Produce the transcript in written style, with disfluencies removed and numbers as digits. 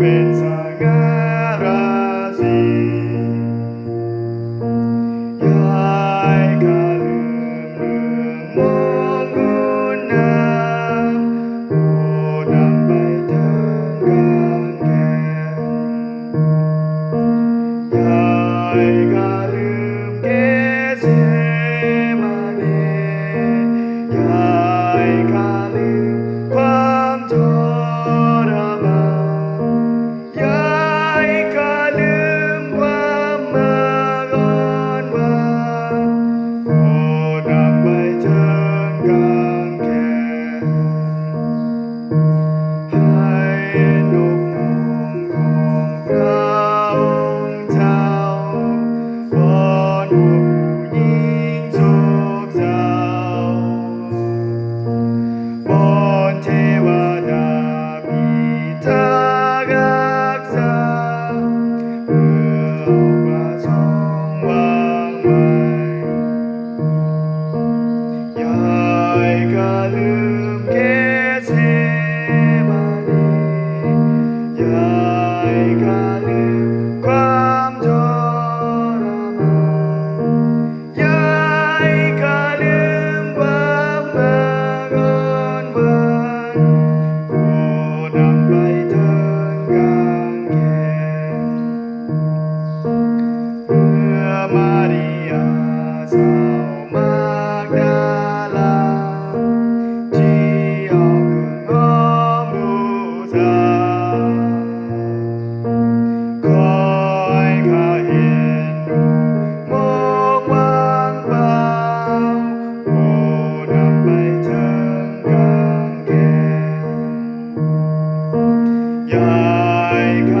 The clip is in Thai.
เป็นสง่าราศียายข้าลืมเรื่องมองกุฎนางโอ้นำไปเถิดกางแขนยายข้าลืมเกเสมาเนยายข้าลืมความทรมานยายข้าลืมความมาก่อนวานโปรดนำไปเถิดกางแขนให้นกมงของพระองค์เจ้าวอนหัวผู้หญิงโศกเศร้าวอนเทวดาพิทักษ์รักษาเพื่อเอาพระทรงวางไว้ยายข้าลืมเกเสมานียายข้าลืมความทรมานยายข้าลืมความมาก่อนวานโปรดนำไปเถิดกางแขนเมื่อมาริยาสาวมากดาลาที่ออกเครื่องหอมบูชาคอยข้าเห็นดูมองว่างเปล่าโอ้นำไปเถิดกางแขนยายข้า